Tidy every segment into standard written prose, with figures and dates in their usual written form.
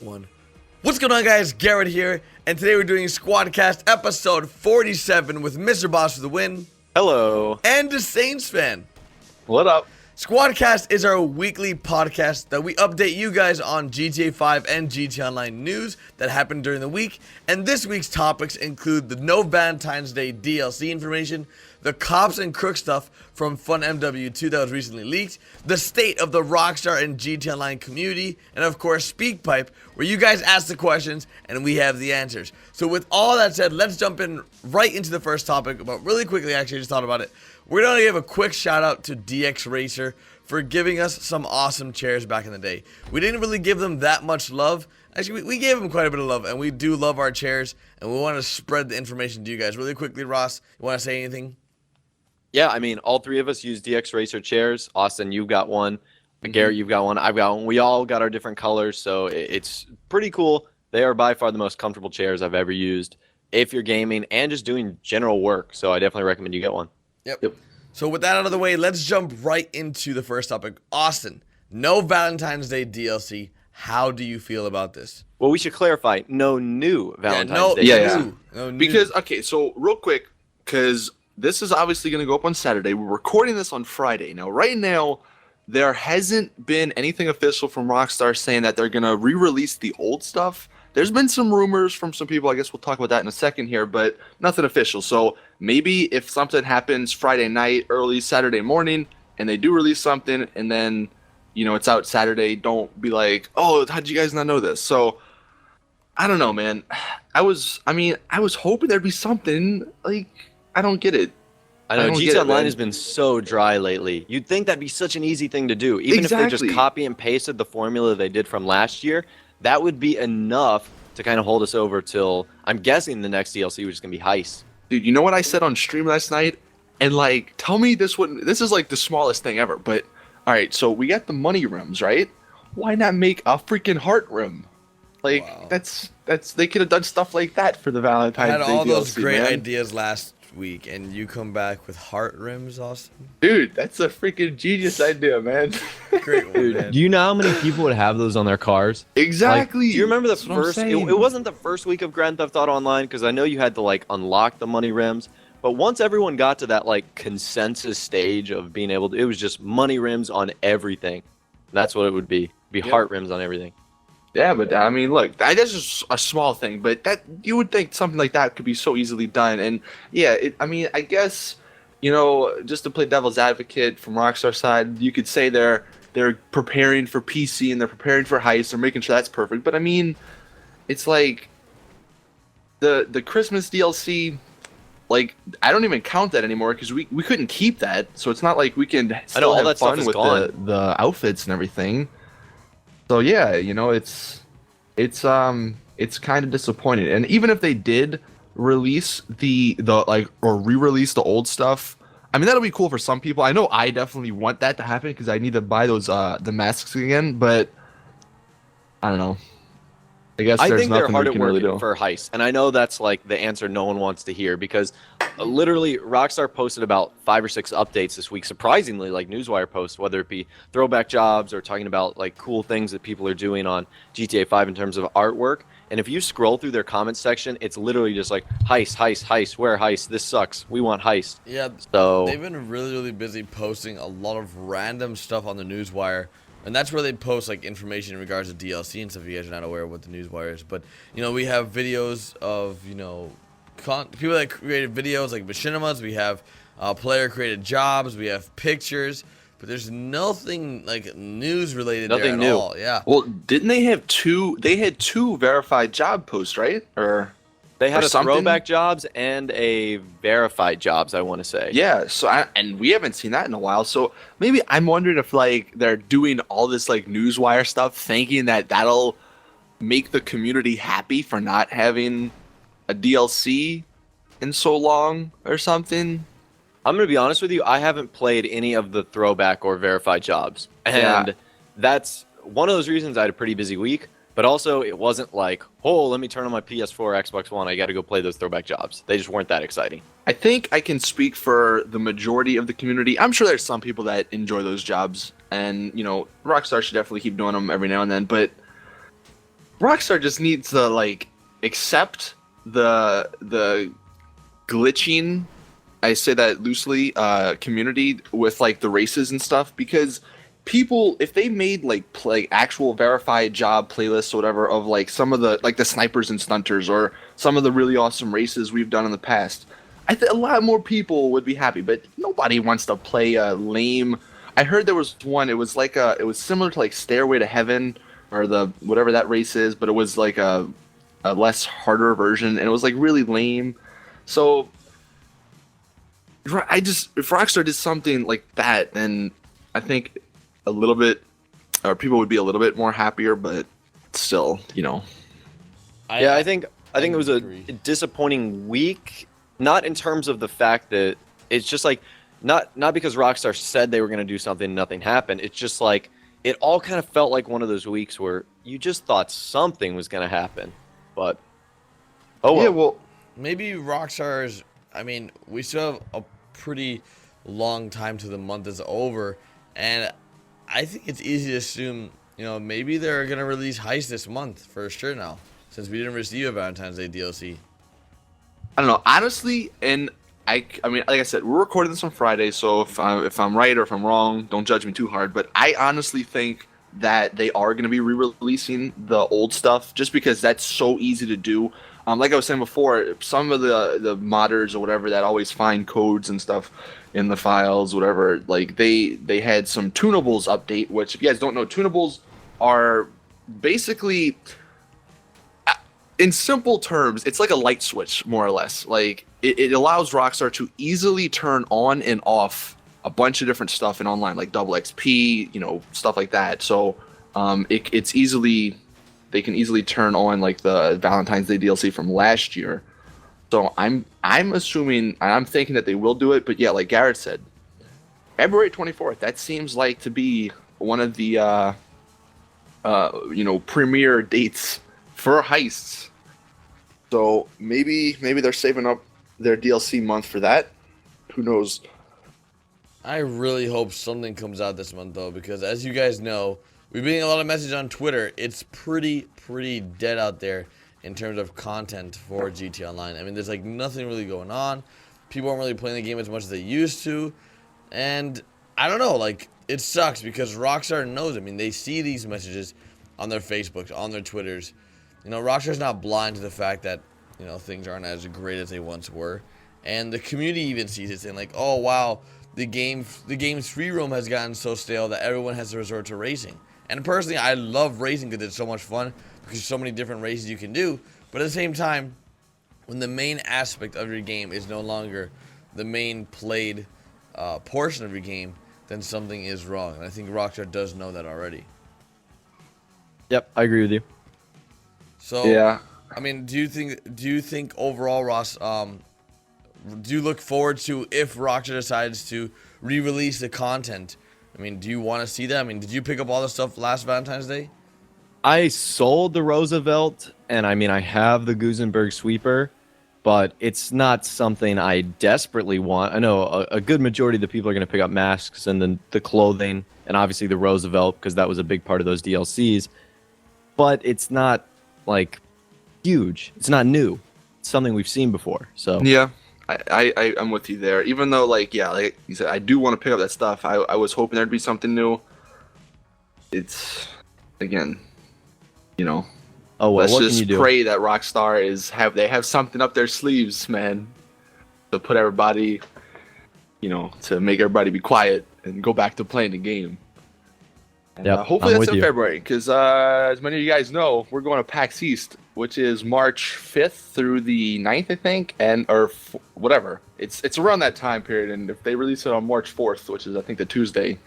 One. What's going on, guys? Garrett here, and today we're doing Squadcast episode 47 with Mr. Boss for the win. Hello. And the Saints fan. What up? Squadcast is our weekly podcast that we update you guys on GTA 5 and GTA Online news that happened during the week. And this week's topics include the No Valentine's Day DLC information, the Cops and Crooks stuff from Fun MW2 that was recently leaked, the state of the Rockstar and GTA Online community, and of course SpeakPipe, where you guys ask the questions and we have the answers. So with all that said, let's jump in right into the first topic. But really quickly, actually, I just thought about it. We're going to give a quick shout out to DX Racer for giving us some awesome chairs back in the day. We didn't really give them that much love. Actually, we gave them quite a bit of love, and we do love our chairs, and we want to spread the information to you guys. Really quickly, Ross, you want to say anything? Yeah, I mean, all three of us use DX Racer chairs. Austin, you've got one. Garrett, you've got one. I've got one. We all got our different colors, so it's pretty cool. They are by far the most comfortable chairs I've ever used if you're gaming and just doing general work, so I definitely recommend you get one. Yep. So with that out of the way, let's jump right into the first topic. Austin, no Valentine's Day DLC. How do you feel about this? Well, we should clarify, no new Valentine's Day. No new. Because, okay, so real quick, because this is obviously going to go up on Saturday. We're recording this on Friday. Now, right now, there hasn't been anything official from Rockstar saying that they're going to re-release the old stuff. There's been some rumors from some people. I guess we'll talk about that in a second here, but nothing official. So maybe if something happens Friday night, early Saturday morning, and they do release something, and then, you know, it's out Saturday, don't be like, oh, how'd you guys not know this? So, I don't know, man. I was hoping there'd be something. Like, I don't get it. I know, GTA Online has been so dry lately. You'd think that'd be such an easy thing to do. Even if they just copy and pasted the formula they did from last year, that would be enough to kind of hold us over till, I'm guessing the next DLC was just going to be Heist. Dude, you know what I said on stream last night? And, like, tell me this is, like, the smallest thing ever. But, all right, so we got the money rims, right? Why not make a freaking heart rim? Like, wow. that's they could have done stuff like that for the Valentine's Day DLC, I had all those great man. ideas last week, and you come back with heart rims, Austin? Dude, that's a freaking genius idea, man. Great one, dude, man. do you know how many people would have those on their cars? Exactly. Like, do you remember the first, it wasn't the first week of Grand Theft Auto Online, because I know you had to, like, unlock the money rims, but once everyone got to that, like, consensus stage of being able to, it was just money rims on everything. That's what it would be. Heart rims on everything. Yeah, but I mean, look, that's just a small thing, but that you would think something like that could be so easily done. And yeah, I mean, I guess, you know, just to play devil's advocate from Rockstar side, you could say they're preparing for PC and they're preparing for Heist. They're making sure that's perfect. But I mean, it's like the Christmas DLC. Like, I don't even count that anymore because we couldn't keep that. So it's not like we can still have fun with the outfits and everything. So yeah, you know, it's kind of disappointing. And even if they did release the or re-release the old stuff, I mean, that'll be cool for some people. I know I definitely want that to happen because I need to buy those the masks again, but I don't know. I think they're hard at work for Heist, and I know that's like the answer no one wants to hear because literally Rockstar posted about 5 or 6 updates this week, surprisingly, like Newswire posts, whether it be throwback jobs or talking about like cool things that people are doing on GTA 5 in terms of artwork. And if you scroll through their comments section, it's literally just like Heist, Heist, Heist, where Heist, this sucks, we want Heist. Yeah, so they've been really busy posting a lot of random stuff on the Newswire. And that's where they post like information in regards to DLC and stuff. If you guys are not aware of what the Newswire is, but you know, we have videos of, you know, people that created videos like machinimas. We have player created jobs. We have pictures, but there's nothing like news related. Nothing there at new. all. Yeah. Well, didn't they have two? They had 2 verified job posts, right? Or they had a something? throwback jobs and a verified jobs, I want to say. Yeah, so and we haven't seen that in a while. So maybe I'm wondering if like they're doing all this like Newswire stuff, thinking that that'll make the community happy for not having a DLC in so long or something. I'm going to be honest with you, I haven't played any of the throwback or verified jobs. And that's one of those reasons I had a pretty busy week. But also, it wasn't like, oh, let me turn on my PS4 Xbox One. I got to go play those throwback jobs. They just weren't that exciting. I think I can speak for the majority of the community. I'm sure there's some people that enjoy those jobs. And, you know, Rockstar should definitely keep doing them every now and then. But Rockstar just needs to like accept the glitching, I say that loosely, community with like the races and stuff, because people, if they made like actual verified job playlists or whatever of like some of the like the snipers and stunters or some of the really awesome races we've done in the past, I think a lot more people would be happy. But nobody wants to play a lame. I heard there was one. It was like it was similar to like Stairway to Heaven or the whatever that race is, but it was like a less harder version, and it was like really lame. So if Rockstar did something like that, then I think a little bit, or people would be a little bit more happier. But still, I think it was a disappointing week. Not in terms of the fact that it's just like not because Rockstar said they were going to do something, nothing happened. It's just like it all kind of felt like one of those weeks where you just thought something was going to happen, but yeah, well, maybe Rockstar's. I mean, we still have a pretty long time to the month is over, and I think it's easy to assume, maybe they're gonna release Heist this month for sure now, since we didn't receive a Valentine's Day DLC. I don't know, honestly, and I mean, like I said, we're recording this on Friday, so if I'm right or if I'm wrong, don't judge me too hard. But I honestly think that they are going to be re-releasing the old stuff, just because that's so easy to do. Like I was saying before, some of the modders or whatever that always find codes and stuff in the files, whatever, like they had some tunables update, which if you guys don't know, tunables are basically, in simple terms, it's like a light switch, more or less. Like it allows Rockstar to easily turn on and off a bunch of different stuff in online, like double XP, stuff like that. So it's easily, they can easily turn on like the Valentine's Day DLC from last year. So I'm assuming, I'm thinking that they will do it. But yeah, like Garrett said, February 24th, that seems like to be one of the premier dates for heists. So maybe they're saving up their DLC month for that. Who knows? I really hope something comes out this month, though, because as you guys know, we've been getting a lot of messages on Twitter. It's pretty dead out there in terms of content for GT Online. I mean, there's like nothing really going on. People aren't really playing the game as much as they used to. And I don't know, like, it sucks because Rockstar knows. I mean, they see these messages on their Facebooks, on their Twitters. Rockstar's not blind to the fact that, things aren't as great as they once were. And the community even sees it, saying like, oh, wow, the game's free roam has gotten so stale that everyone has to resort to racing. And personally, I love racing because it's so much fun, because there's so many different races you can do. But at the same time, when the main aspect of your game is no longer the main played portion of your game, then something is wrong. And I think Rockstar does know that already. Yep, I agree with you. So yeah, I mean, do you think overall, Ross, do you look forward to if Rockstar decides to re-release the content? I mean, do you want to see that? I mean, did you pick up all the stuff last Valentine's Day? I sold the Roosevelt, and I mean, I have the Gusenberg sweeper, but it's not something I desperately want. I know a good majority of the people are going to pick up masks and then the clothing, and obviously the Roosevelt, because that was a big part of those DLCs. But it's not like huge. It's not new. It's something we've seen before. So yeah, I'm with you there. Even though, like you said, I do want to pick up that stuff. I was hoping there'd be something new. It's, again, oh well, let's what just can you do? pray that Rockstar they have something up their sleeves, man, to put everybody, to make everybody be quiet and go back to playing the game. And, hopefully that's in February, because as many of you guys know, we're going to PAX East, which is March 5th through the 9th, I think, whatever. It's around that time period, and if they release it on March 4th, which is I think the Tuesday,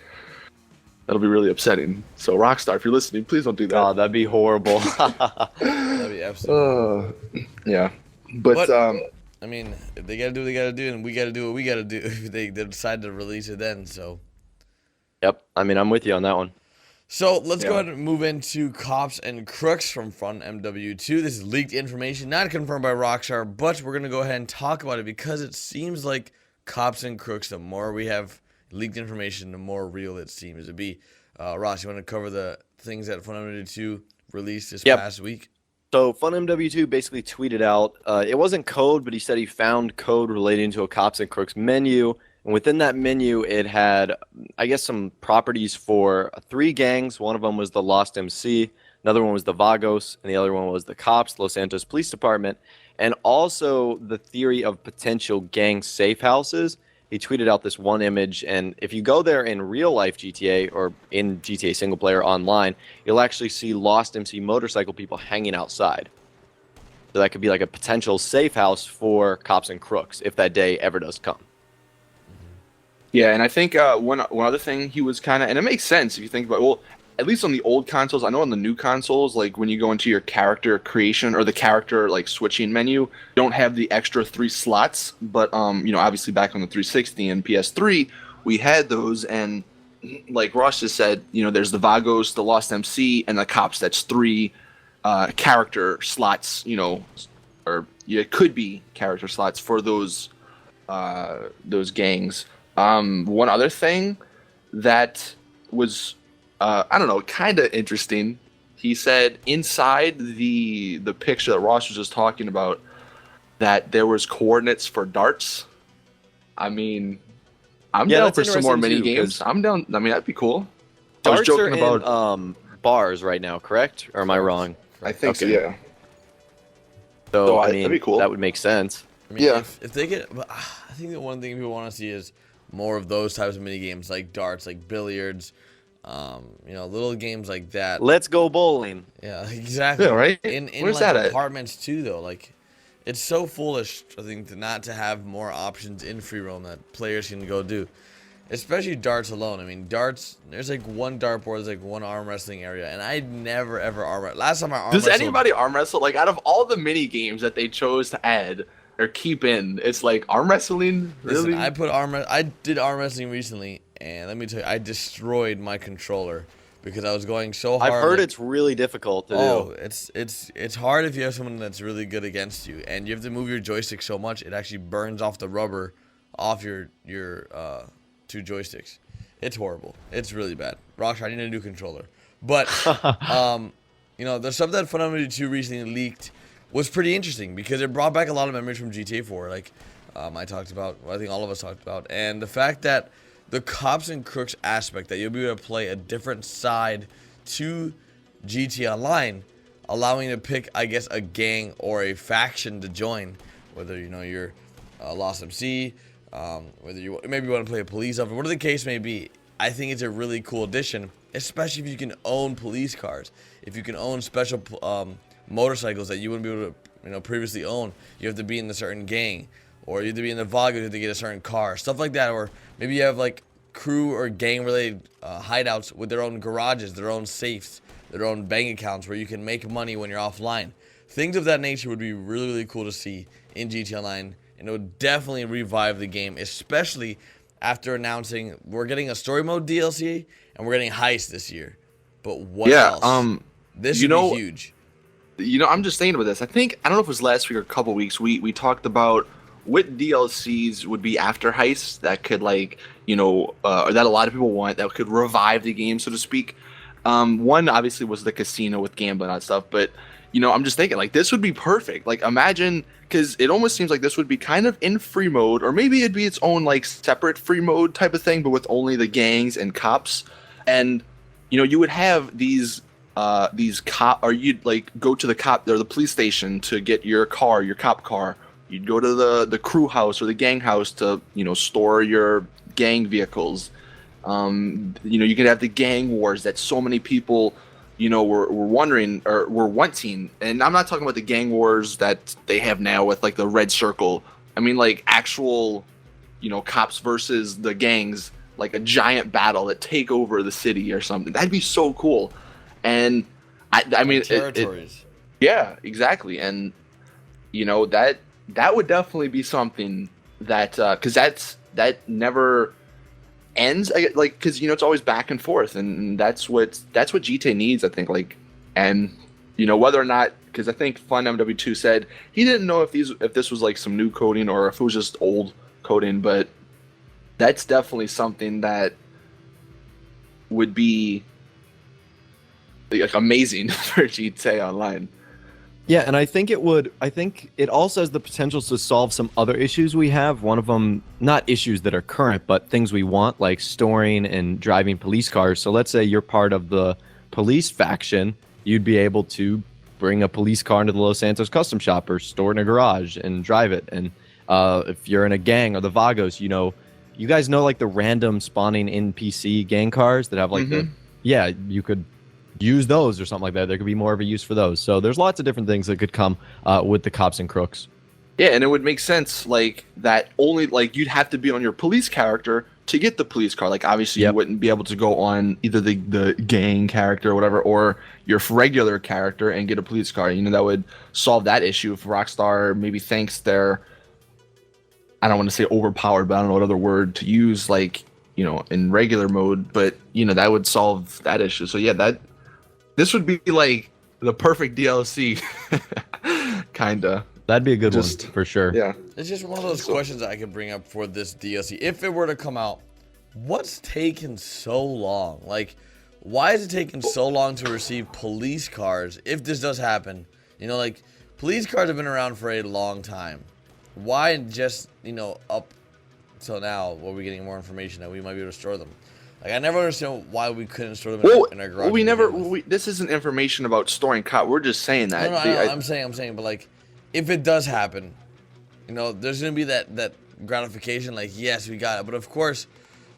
that'll be really upsetting. So Rockstar, if you're listening, please don't do that. Oh, that'd be horrible. That'd be absolutely. Yeah, but I mean, if they gotta do what they gotta do, and we gotta do what we gotta do, if they decide to release it then. So. Yep, I mean, I'm with you on that one. So let's go ahead and move into Cops and Crooks from Front MW2. This is leaked information, not confirmed by Rockstar, but we're going to go ahead and talk about it because it seems like Cops and Crooks, the more we have leaked information, the more real it seems to be. Ross, you want to cover the things that Front MW2 released this Yep. past week. So FunMW2 basically tweeted out, it wasn't code, but he said he found code relating to a Cops and Crooks menu. And within that menu, it had, I guess, some properties for 3 gangs. One of them was the Lost MC, another one was the Vagos, and the other one was the Cops, Los Santos Police Department, and also the theory of potential gang safe houses. He tweeted out this one image, and if you go there in real life GTA or in GTA single player online, you'll actually see Lost MC motorcycle people hanging outside. So that could be like a potential safe house for Cops and Crooks if that day ever does come. Yeah, and I think one other thing he was kind of, and it makes sense if you think about, well, at least on the old consoles, I know on the new consoles, like when you go into your character creation or the character like switching menu, you don't have the extra 3 slots, but obviously back on the 360 and PS3, we had those, and like Ross just said, there's the Vagos, the Lost MC, and the Cops. That's 3 character slots, or it could be character slots for those gangs. One other thing that was I don't know, kind of interesting. He said inside the picture that Ross was just talking about that there was coordinates for darts. I mean, I'm down for some more mini games. I'm down. I mean, that'd be cool. Darts are in bars right now, correct? Or am I wrong? I think so. Yeah. So I mean, that'd be cool. That would make sense. I mean, if they get, I think the one thing people want to see is more of those types of mini games, like darts, like billiards. Little games like that. Let's go bowling. Yeah, exactly. Yeah, right. In Where's like that apartments too, though. Like, it's so foolish, I think, not to have more options in free roam that players can go do. Especially darts alone. I mean, darts. There's like one dartboard. There's like one arm wrestling area, and I never ever arm wrestle. Last time I arm wrestled. Does anybody arm wrestle? Like, out of all the mini games that they chose to add or keep in, it's like arm wrestling. Really? Listen, I did arm wrestling recently. And let me tell you, I destroyed my controller because I was going so hard. I've heard it's really difficult to do. It's hard if you have someone that's really good against you, and you have to move your joystick so much it actually burns off the rubber off your 2 joysticks. It's horrible. It's really bad. Rockstar, I need a new controller. But the stuff that FunMW2 recently leaked was pretty interesting because it brought back a lot of memories from GTA 4, like I talked about. I think all of us talked about, and the fact that the Cops and Crooks aspect, that you'll be able to play a different side to GTA Online, allowing you to pick, I guess, a gang or a faction to join, whether you're Lost MC, whether you maybe want to play a police officer, whatever the case may be. I think it's a really cool addition, especially if you can own police cars, if you can own special motorcycles that you wouldn't be able to previously own. You have to be in a certain gang. Or you have to be in the Vagos to get a certain car, stuff like that. Or maybe you have like crew or gang-related hideouts with their own garages, their own safes, their own bank accounts where you can make money when you're offline. Things of that nature would be really, really cool to see in GTA Online, and it would definitely revive the game, especially after announcing we're getting a story mode DLC and we're getting heist this year. But what else? This would be huge. I'm just thinking about this. I don't know if it was last week or a couple weeks. We talked about what DLCs would be after heists that could or that a lot of people want, that could revive the game, so to speak. One obviously was the casino with gambling and stuff, but I'm just thinking like this would be perfect. Like imagine, because it almost seems like this would be kind of in free mode, or maybe it'd be its own like separate free mode type of thing, but with only the gangs and cops. And you would have these cop, or you'd like go to the cop or the police station to get your car, your cop car. You'd go to the crew house or the gang house to, store your gang vehicles. You could have the gang wars that so many people, were wondering or were wanting. And I'm not talking about the gang wars that they have now with like the Red Circle. I mean like actual, cops versus the gangs, like a giant battle that take over the city or something. That'd be so cool. And I mean, territories. Yeah, exactly. And that would definitely be something that, because that never ends. Like, because it's always back and forth, and that's what GTA needs, I think. Like, and whether or not, because I think FunMW2 said he didn't know if this was like some new coding or if it was just old coding, but that's definitely something that would be like amazing for GTA Online. Yeah, and I think it also has the potential to solve some other issues we have. One of them, not issues that are current, but things we want, like storing and driving police cars. So let's say you're part of the police faction, you'd be able to bring a police car into the Los Santos custom shop or store it in a garage and drive it. And if you're in a gang or the Vagos, you guys know like the random spawning NPC gang cars that have like you could use those or something like that. There could be more of a use for those. So there's lots of different things that could come with the cops and crooks. Yeah, and it would make sense like that only like you'd have to be on your police character to get the police car. Like obviously you wouldn't be able to go on either the gang character or whatever or your regular character and get a police car. That would solve that issue if Rockstar maybe thinks they're, I don't want to say overpowered, but I don't know what other word to use, like, in regular mode, but that would solve that issue. So yeah, this would be like the perfect DLC, kinda. That'd be a good one for sure. Yeah, it's just one of those questions I could bring up for this DLC. If it were to come out, what's taking so long? Like, why is it taking so long to receive police cars? If this does happen, like police cars have been around for a long time. Why just up till now, where we're getting more information that we might be able to store them? Like, I never understand why we couldn't store them in our garage. This isn't information about storing cop. We're just saying that. No, I'm saying, but like, if it does happen, there's gonna be that gratification. Like, yes, we got it. But of course,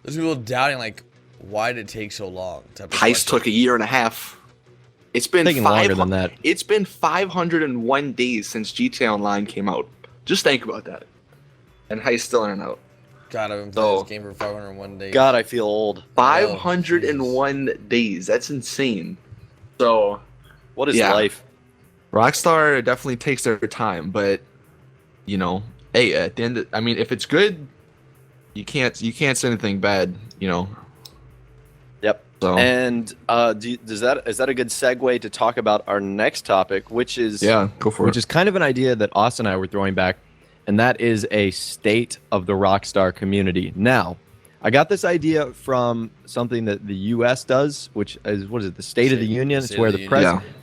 there's people doubting, like, why did it take so long? Heist took a year and a half. It's been longer than that. It's been 501 days since GTA Online came out. Just think about that. And Heist still aren't out. God, I've been playing this game for 501 days. God, I feel old. 501 days. That's insane. So, what is life? Rockstar definitely takes their time, but hey, at the end, if it's good, you can't say anything bad, Yep. So, and is that a good segue to talk about our next topic, which is go for it. Which is kind of an idea that Austin and I were throwing back, and that is a state of the Rockstar community. Now, I got this idea from something that the U.S. does, which is the State of the Union. It's where the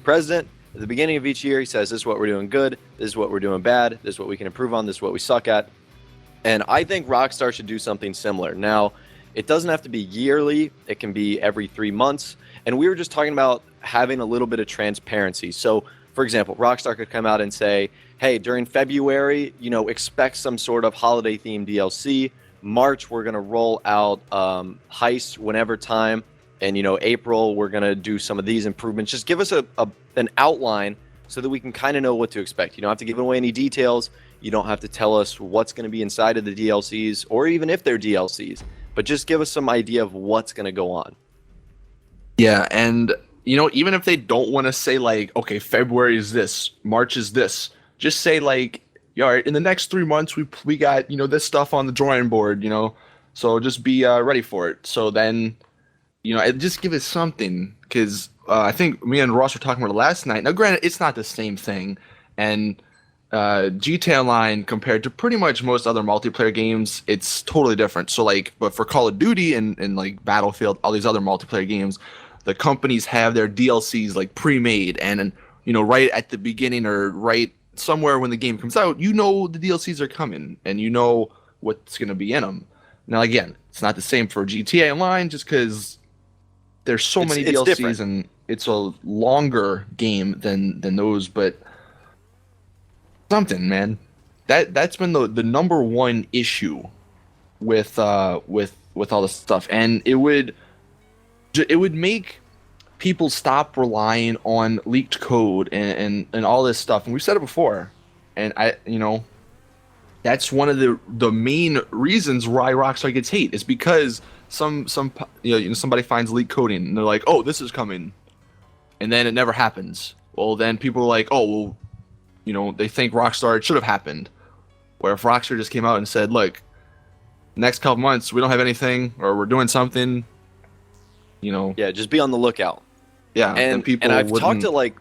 president, at the beginning of each year, he says, this is what we're doing good, this is what we're doing bad, this is what we can improve on, this is what we suck at. And I think Rockstar should do something similar. Now, it doesn't have to be yearly, it can be every 3 months. And we were just talking about having a little bit of transparency. So, for example, Rockstar could come out and say, hey, during February, expect some sort of holiday-themed DLC. March, we're going to roll out Heist whenever time. And, April, we're going to do some of these improvements. Just give us an outline so that we can kind of know what to expect. You don't have to give away any details. You don't have to tell us what's going to be inside of the DLCs or even if they're DLCs. But just give us some idea of what's going to go on. Yeah, and, even if they don't want to say, like, okay, February is this, March is this, just say, like, all right, in the next 3 months, we got, this stuff on the drawing board, so just be ready for it. So then, just give us something, because I think me and Ross were talking about it last night. Now, granted, it's not the same thing, and GTA Online, compared to pretty much most other multiplayer games, it's totally different. So, like, but for Call of Duty and like, Battlefield, all these other multiplayer games, the companies have their DLCs, like, pre-made, and right at the beginning or right somewhere when the game comes out, the DLCs are coming, and what's going to be in them. Now, again, it's not the same for GTA Online, just because there's so many DLCs, different. And it's a longer game than those, but something, man. That's been the number one issue with all this stuff, and it would make people stop relying on leaked code and all this stuff. And we've said it before, and that's one of the main reasons why Rockstar gets hate is because somebody finds leaked coding and they're like, oh, this is coming, and then it never happens. Well, then people are like, oh, well, they think Rockstar, it should have happened. Where if Rockstar just came out and said, look, next couple months we don't have anything, or we're doing something, yeah, just be on the lookout. Yeah, and I've talked to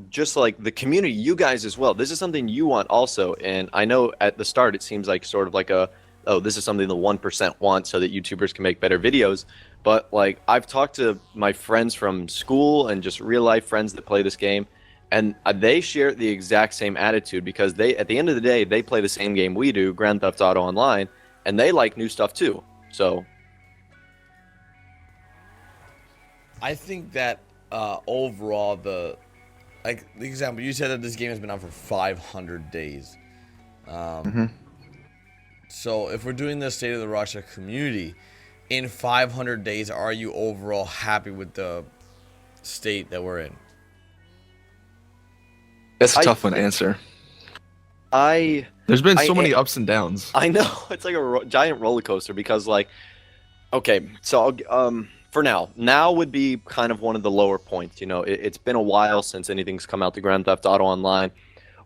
just the community, you guys as well. This is something you want also, and I know at the start it seems like sort of like a oh, this is something the 1% want so that YouTubers can make better videos. But like I've talked to my friends from school and just real life friends that play this game, and they share the exact same attitude because they, at the end of the day, they play the same game we do, Grand Theft Auto Online, and they like new stuff too. So I think that overall, the example you said that this game has been out for 500 days. So if we're doing the state of the Rockstar community in 500 days, are you overall happy with the state that we're in? That's a tough one to answer. There's been so many ups and downs. I know, it's like a giant roller coaster because, like, okay, so for now would be kind of one of the lower points. You know, it's been a while since anything's come out to Grand Theft Auto Online,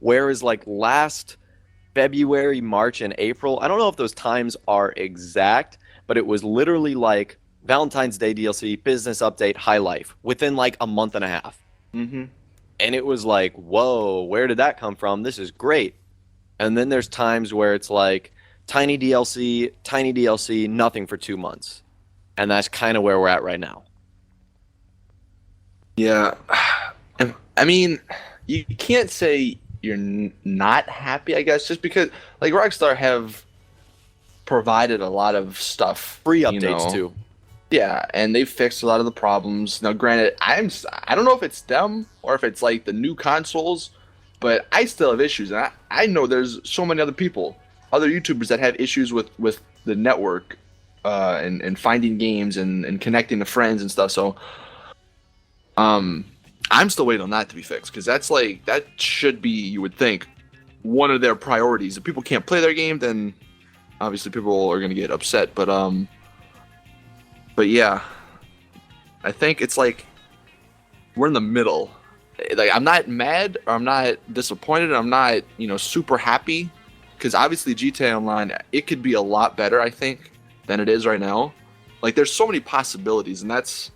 whereas like last February, March, and April, I don't know if those times are exact, but it was literally like Valentine's Day DLC, business update, high life within like a month and a half. Mm-hmm. And it was like, whoa, where did that come from? This is great. And then there's times where it's like tiny DLC, nothing for 2 months. And that's kind of where we're at right now. Yeah. I mean, you can't say you're not happy, I guess, just because like Rockstar have provided a lot of stuff. Free updates too. Yeah, and they've fixed a lot of the problems. Now, granted, I don't know if it's them or if it's like the new consoles, but I still have issues, and I know there's so many other people, other YouTubers that have issues with the network, and finding games and connecting to friends and stuff. So, I'm still waiting on that to be fixed because that should be, you would think, one of their priorities. If people can't play their game, then obviously people are gonna get upset. But yeah, I think it's like we're in the middle. Like I'm not mad or I'm not disappointed. I'm not, super happy because obviously GTA Online, it could be a lot better, I think, than it is right now. Like there's so many possibilities, and that's,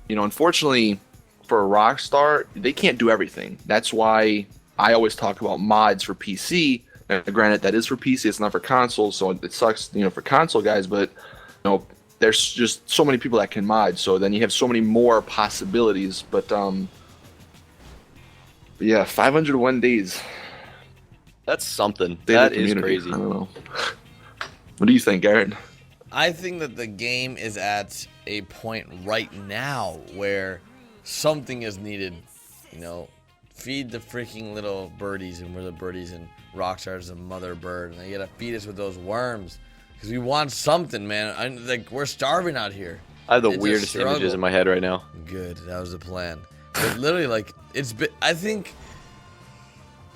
unfortunately for Rockstar, they can't do everything. That's why I always talk about mods for PC. And granted, that is for PC, it's not for console, so it sucks, for console guys, but there's just so many people that can mod, so then you have so many more possibilities. But yeah, 501 days. That's something. That is crazy. I don't know. What do you think, Garrett? I think that the game is at a point right now where something is needed. Feed the freaking little birdies, and we're the birdies, and Rockstar's the mother bird, and they gotta feed us with those worms because we want something, man. We're starving out here. I have the weirdest images in my head right now. Good, that was the plan. But literally, it's been, I think,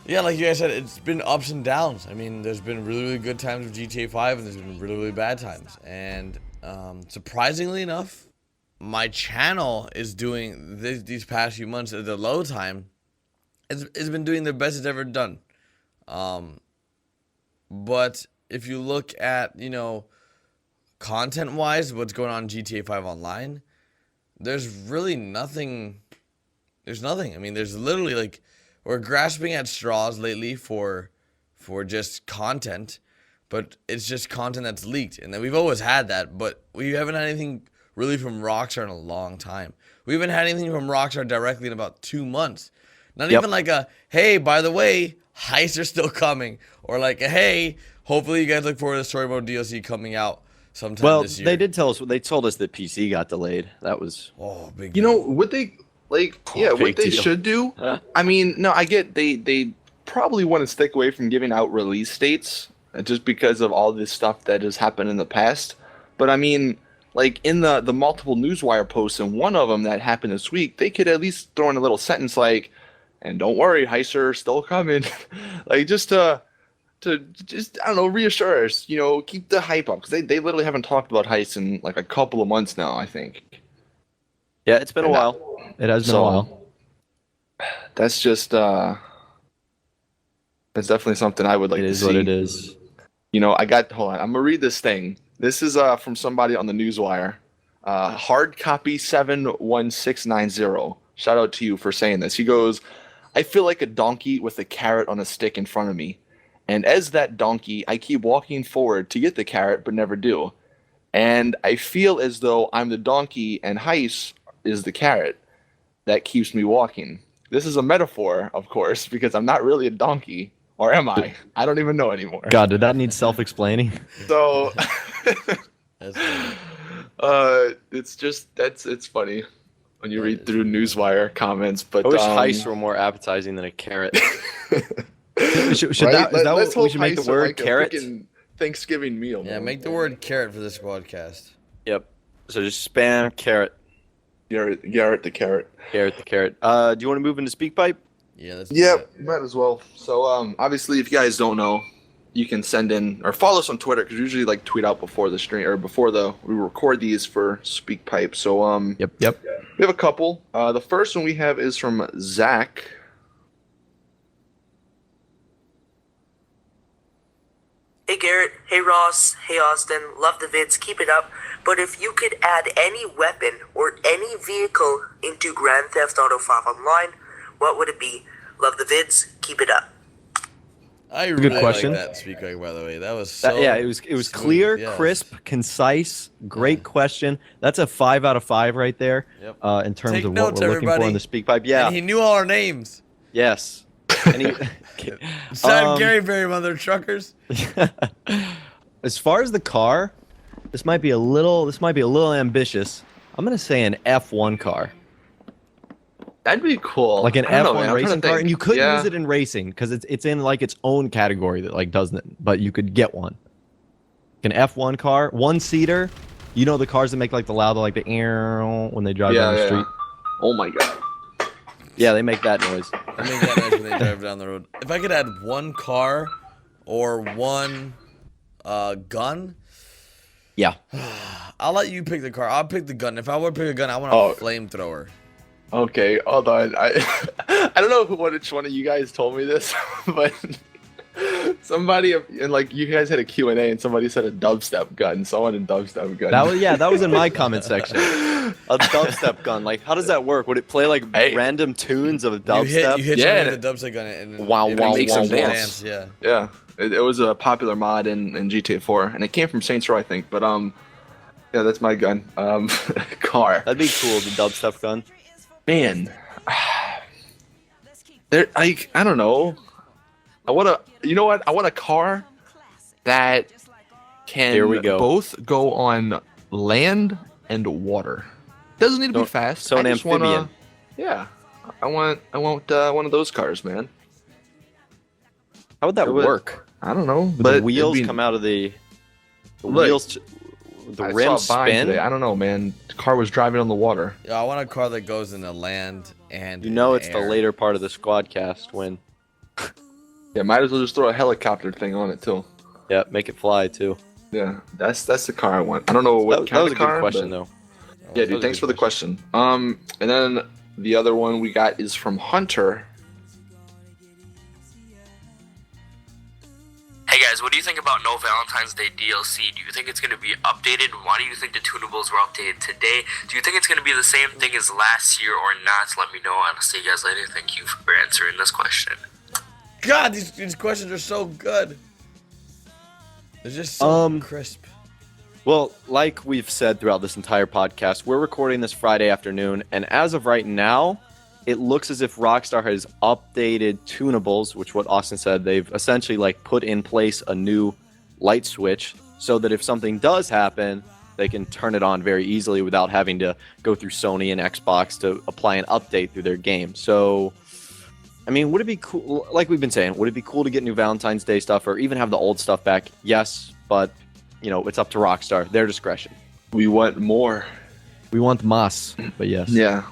yeah, like you guys said, it's been ups and downs. I mean, there's been really, really good times with GTA 5, and there's been really, really bad times. And surprisingly enough, my channel is doing these past few months at the low time. It's been doing the best it's ever done. But if you look at, content-wise, what's going on in GTA 5 Online, there's really nothing. There's nothing. I mean, there's literally we're grasping at straws lately for just content, but it's just content that's leaked. And then we've always had that, but we haven't had anything really from Rockstar in a long time. We haven't had anything from Rockstar directly in about 2 months. Not even like a, hey, by the way, heists are still coming. Or like a, hey, hopefully you guys look forward to Story Mode DLC coming out sometime this year. They did tell us. They told us that PC got delayed. That was big. What they what they should do. I mean, no, I get they probably want to stick away from giving out release dates just because of all this stuff that has happened in the past. But I mean, like in the multiple Newswire posts, and one of them that happened this week, they could at least throw in a little sentence like, "And don't worry, heists are still coming," like just to just, I don't know, reassure us, keep the hype up, because they literally haven't talked about heists in like a couple of months now, I think. Yeah, it's been a while. It has been a while. That's just that's definitely something I would like to see. It is what it is. Hold on, I'm gonna read this thing. This is from somebody on the Newswire. Hard copy 71690. Shout out to you for saying this. He goes, "I feel like a donkey with a carrot on a stick in front of me. And as that donkey, I keep walking forward to get the carrot, but never do. And I feel as though I'm the donkey and Heist is the carrot that keeps me walking. This is a metaphor, of course, because I'm not really a donkey. Or am I? I don't even know anymore. God, did that need self-explaining? So, That's funny. it's funny when you read through Newswire comments. But I wish Heist were more appetizing than a carrot. Should that, is that Let's what we hope should make the Heist are word like a carrot? freaking Thanksgiving meal. Yeah, man. make the word carrot for the Squadcast. Yep. So just spam carrot. Garrett the carrot. Carrot the carrot. Do you want to move into SpeakPipe? Yeah, that's Yep, might as well. So obviously, if you guys don't know, you can send in or follow us on Twitter because we usually like tweet out before the stream or before we record these for SpeakPipe. So Yep. we have a couple. The first one we have is from Zach. Hey Garrett, hey Ross, hey Austin, love the vids, keep it up. But if you could add any weapon or any vehicle into Grand Theft Auto 5 Online, what would it be? Love the vids, keep it up. I really good question. like that speaker, by the way. That was so It was smooth, clear, yes. crisp, concise. Great question. That's a 5 out of 5 right there. Yep. In terms Take of what notes, we're looking for everybody. in the SpeakPipe. Yeah. And he knew all our names. Yes. And he, Sad Gary Berry, mother truckers. As far as the car, this might be a little ambitious. I'm gonna say an F1 car, That'd be cool. like an I don't know, F1 man. I'm trying to racing car, think. and you could Yeah. use it in racing because it's in like its own category that like doesn't. But you could get one, like an F1 car, one seater. You know the cars that make like the loud, like the air when they drive down the street. Oh my god. yeah, they make that noise. I make that noise when they drive down the road. If I could add one car or one gun, Yeah. I'll let you pick the car. I'll pick the gun. If I were to pick a gun, I want Oh. a flamethrower. Okay, hold on. I don't know which one of you guys told me this, but somebody and like you guys had a Q&A and somebody said a dubstep gun. So I want a dubstep gun. That was in my comment section. A dubstep gun. Like, how does that work? Would it play like Hey. random tunes of You dubstep? hit Yeah. someone with a dubstep gun and Wow, it wow, makes wow, them wow. dance. Yeah. Yeah, it was a popular mod in GTA 4, and it came from Saints Row, I think. But yeah, that's my gun. Car. That'd be cool, the dubstep gun. Man, I don't know. You know what? I want a car that can Here we go. both go on land and water. Doesn't need to be So- fast. so an I just wanna- amphibian. Yeah, I want one of those cars, man. How would that It would- work? I don't know, Would but the wheels it'd be- come out of the Look, wheels? The I rim saw a vine today. spin? I don't know, man. The car was driving on the water. Yeah, I want a car that goes in the land and You know in it's the air. later part of the Squadcast when, Yeah, might as well just throw a helicopter thing on it too. yeah, make it fly too. Yeah, that's the car I want. I don't know what That kind was of a car. good question but- though. Yeah, That was dude, a thanks for good the question. And then the other one we got is from Hunter. Hey guys, what do you think about no Valentine's Day DLC? Do you think it's going to be updated? Why do you think the tunables were updated today? Do you think it's going to be the same thing as last year or not? Let me know, and I'll see you guys later. Thank you for answering this question. God, these questions are so good. They're just so crisp. Well, like we've said throughout this entire podcast, we're recording this Friday afternoon, and as of right now, it looks as if Rockstar has updated tunables, which what Austin said, they've essentially like put in place a new light switch so that if something does happen, they can turn it on very easily without having to go through Sony and Xbox to apply an update through their game. So, I mean, would it be cool, like we've been saying, would it be cool to get new Valentine's Day stuff or even have the old stuff back? Yes, but, you know, it's up to Rockstar, their discretion. We want more. We want Moss, but yes. Yeah.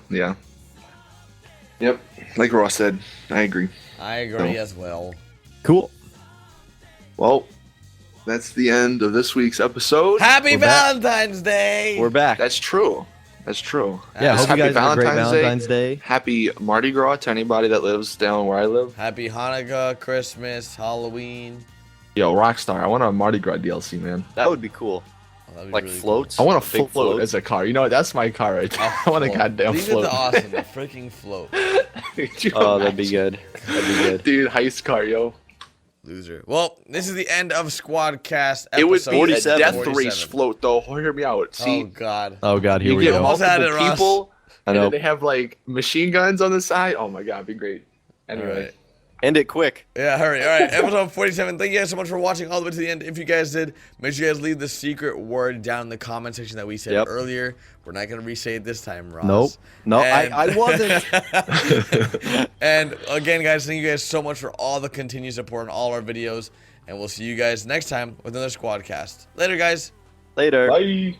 Yep, like Ross said, I agree. I agree No. as well. Cool. Well, that's the end of this week's episode. Happy We're back. Valentine's Day! We're back. That's true. That's true. Yeah, Just hope you happy guys have a great Valentine's Day. Valentine's Day. Happy Mardi Gras to anybody that lives down where I live. Happy Hanukkah, Christmas, Halloween. Yo, Rockstar, I want a Mardi Gras DLC, man. That would be cool. Oh, that'd be Like really floats? I want a Big float floats? as a car. You know what? That's my car right there. cool. I want a goddamn Leave float. it to Austin, a freaking float. Could you Oh, that'd be imagine? good. That'd be good. Dude, heist car, yo. Loser. Well, this is the end of Squadcast. It would episode be a 47. death 47. race float, though. Hear me out. See, Oh God. Oh God, here you we get go. Almost had multiple it, Ross. people, I and know. then they have like machine guns on the side. Oh my God, it'd be great. Anyway. All right. End it quick. Yeah, hurry. All right, episode 47. Thank you guys so much for watching all the way to the end. If you guys did, make sure you guys leave the secret word down in the comment section that we said Yep. earlier. We're not going to re-say it this time, Ross. Nope. No, And- I wasn't. And again, guys, thank you guys so much for all the continued support on all our videos. And we'll see you guys next time with another Squadcast. Later, guys. Later. Bye.